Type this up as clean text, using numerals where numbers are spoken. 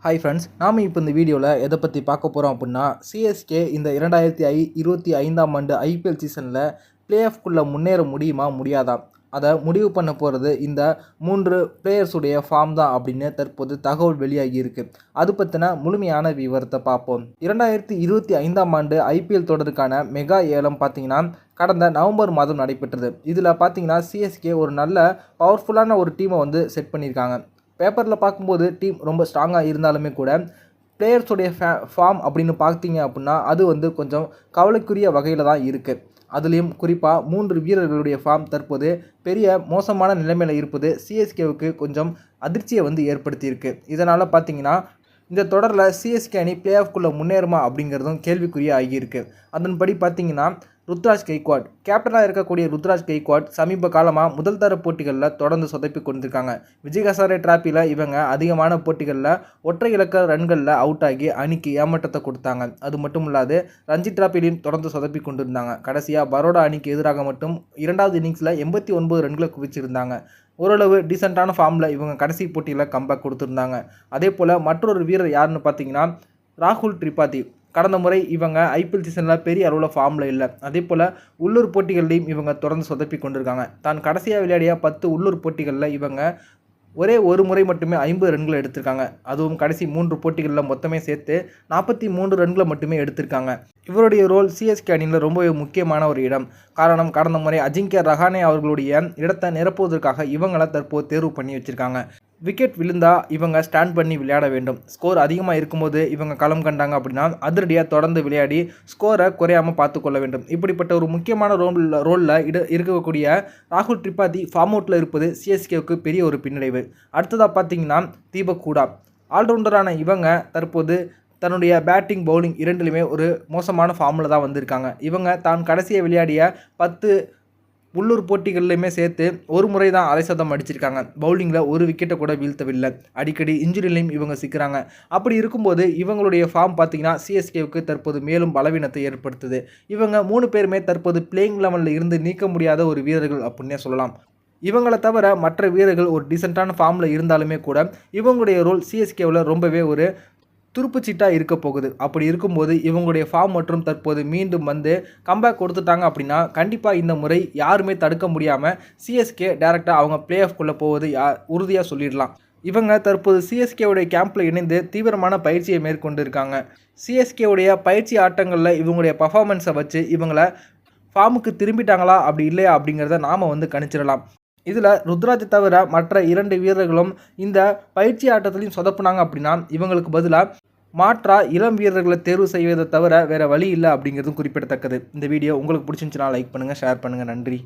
Hi friends, நாம் இப்போ இந்த வீடியோவில் எதை பற்றி பார்க்க போகிறோம் அப்படின்னா, சிஎஸ்கே இந்த 2025ஆம் ஆண்டு ஐபிஎல் சீசனில் பிளே ஆஃப்குள்ளே முன்னேற முடியுமா முடியாதா, அதை முடிவு பண்ண போகிறது இந்த 3 பிளேயர்ஸுடைய ஃபார்ம் தான் அப்படின்னு தற்போது தகவல் வெளியாகி இருக்கு. அது பற்றின முழுமையான விவரத்தை பார்ப்போம். 2025ஆம் ஆண்டு ஐபிஎல் தொடருக்கான மெகா ஏலம் பார்த்தீங்கன்னா கடந்த நவம்பர் மாதம் நடைபெற்றது. இதில் பார்த்தீங்கன்னா சிஎஸ்கே ஒரு நல்ல பவர்ஃபுல்லான ஒரு டீமை வந்து செட் பண்ணியிருக்காங்க. பேப்பரில் பார்க்கும்போது டீம் ரொம்ப ஸ்ட்ராங்காக இருந்தாலுமே கூட பிளேயர்ஸுடைய ஃபார்ம் அப்படின்னு பார்த்தீங்க அப்படின்னா அது வந்து கொஞ்சம் கவலைக்குரிய வகையில் தான் இருக்குது. அதுலேயும் குறிப்பாக 3 வீரர்களுடைய ஃபார்ம் தற்போது பெரிய மோசமான நிலைமையில் இருப்பது சிஎஸ்கேவுக்கு கொஞ்சம் அதிர்ச்சியை வந்து ஏற்படுத்தியிருக்கு. இதனால் பார்த்தீங்கன்னா இந்த தொடரில் சிஎஸ்கே அணி பிளே ஆஃப்குள்ளே முன்னேறுமா அப்படிங்கிறதும் கேள்விக்குரிய ஆகியிருக்கு. அதன்படி பார்த்தீங்கன்னா ருத்ராஜ் கெய்க்வாட் கேப்டனாக இருக்கக்கூடிய ருத்ராஜ் கெய்க்வாட் சமீப காலமாக முதல் தர போட்டிகளில் தொடர்ந்து சொதப்பி கொண்டிருக்காங்க. விஜய் ஹசாரே டிராஃபியில் இவங்க அதிகமான போட்டிகளில் ஒற்றை இலக்க ரன்களில் அவுட் ஆகி அணிக்கு ஏமாற்றத்தை கொடுத்தாங்க. அது மட்டும் இல்லாது ரஞ்சி டிராஃபிலையும் தொடர்ந்து சொதப்பி கொண்டிருந்தாங்க. கடைசியாக பரோடா அணிக்கு எதிராக மட்டும் 2வது இன்னிங்ஸில் 89 ரன்களை குவிச்சிருந்தாங்க. ஓரளவு டீசெண்டான ஃபார்மில் இவங்க கடைசி போட்டியில் கம்பேக் கொடுத்துருந்தாங்க. அதே போல் மற்றொரு வீரர் யாருன்னு பார்த்தீங்கன்னா ராகுல் திரிபாதி. கடந்த முறை இவங்க ஐபிஎல் சீசனில் பெரிய அளவில் ஃபார்மில் இல்லை. அதே போல் உள்ளூர் போட்டிகள்லையும் இவங்க தொடர்ந்து சொதப்பி கொண்டிருக்காங்க. தான் கடைசியாக விளையாடிய 10 உள்ளூர் போட்டிகளில் இவங்க ஒரே ஒரு முறை மட்டுமே 50 ரன்களை எடுத்திருக்காங்க. அதுவும் கடைசி 3 போட்டிகளில் மொத்தமே சேர்த்து 43 ரன்களை மட்டுமே எடுத்திருக்காங்க. இவருடைய ரோல் சிஎஸ்கே அணியில் ரொம்பவே முக்கியமான ஒரு இடம். காரணம், கடந்த முறை அஜிங்கியா ரஹானே அவர்களுடைய இடத்தை நிரப்புவதற்காக இவங்களை தற்போது தேர்வு பண்ணி வச்சுருக்காங்க. விக்கெட் விழுந்தா இவங்க ஸ்டாண்ட் பண்ணி விளையாட வேண்டும். ஸ்கோர் அதிகமாக இருக்கும்போது இவங்க களம் கண்டாங்க அப்படின்னா அதிரடியாக தொடர்ந்து விளையாடி ஸ்கோரை குறையாமல் பார்த்துக்கொள்ள வேண்டும். இப்படிப்பட்ட ஒரு முக்கியமான ரோலில் இருக்கக்கூடிய ராகுல் திரிபாதி ஃபார்ம் அவுட்டில் இருப்பது சிஎஸ்கேவுக்கு பெரிய ஒரு பின்னடைவு. அடுத்ததாக பார்த்தீங்கன்னா தீபக் ஹூடா ஆல்ரவுண்டரான இவங்க தற்போது தன்னுடைய பேட்டிங் பவுலிங் இரண்டிலுமே ஒரு மோசமான ஃபார்மில் தான் வந்திருக்காங்க. இவங்க தான் கடைசியாக விளையாடிய 10 உள்ளூர் போட்டிகள்லையுமே சேர்த்து ஒரு முறை தான் அரை சதம் அடிச்சிருக்காங்க. பவுலிங்கில் ஒரு விக்கெட்டை கூட வீழ்த்தவில்லை. அடிக்கடி இன்ஜுரிலையும் இவங்க சிக்கிறாங்க. அப்படி இருக்கும்போது இவங்களுடைய ஃபார்ம் பார்த்தீங்கன்னா சிஎஸ்கேவுக்கு தற்போது மேலும் பலவீனத்தை ஏற்படுத்துது. இவங்க 3 பேருமே தற்போது பிளேயிங் லெவலில் இருந்து நீக்க முடியாத ஒரு வீரர்கள் அப்படின்னே சொல்லலாம். இவங்களை தவிர மற்ற வீரர்கள் ஒரு டீசெண்டான ஃபார்மில் இருந்தாலுமே கூட இவங்களுடைய ரோல் சிஎஸ்கேவில் ரொம்பவே ஒரு துருப்புச்சீட்டாக இருக்க போகுது. அப்படி இருக்கும்போது இவங்களுடைய ஃபார்ம் மற்றும் தற்போது மீண்டும் வந்து கம்பேக் கொடுத்துட்டாங்க அப்படின்னா கண்டிப்பாக இந்த முறை யாருமே தடுக்க முடியாமல் சிஎஸ்கே டேரெக்டாக அவங்க பிளே ஆஃப்குள்ளே போவது உறுதியாக சொல்லிடலாம். இவங்க தற்போது சிஎஸ்கேவுடைய கேம்பில் இணைந்து தீவிரமான பயிற்சியை மேற்கொண்டு இருக்காங்க. சிஎஸ்கேவுடைய பயிற்சி ஆட்டங்களில் இவங்களுடைய பர்ஃபார்மன்ஸை வச்சு இவங்களை ஃபார்முக்கு திரும்பிட்டாங்களா அப்படி இல்லையா அப்படிங்கிறத நாம் வந்து கணிச்சிடலாம். இதில் ருத்ராஜை தவிர மற்ற 2 வீரர்களும் இந்த பயிற்சி ஆட்டத்திலையும் சொதப்புனாங்க அப்படின்னா இவங்களுக்கு பதிலாக மாற்றா இளம் வீரர்களை தேர்வு செய்வதை தவிர வேறு வழி இல்லை அப்படிங்கிறதும் குறிப்பிடத்தக்கது. இந்த வீடியோ உங்களுக்கு பிடிச்சிருந்துச்சுன்னா லைக் பண்ணுங்கள், ஷேர் பண்ணுங்கள். நன்றி.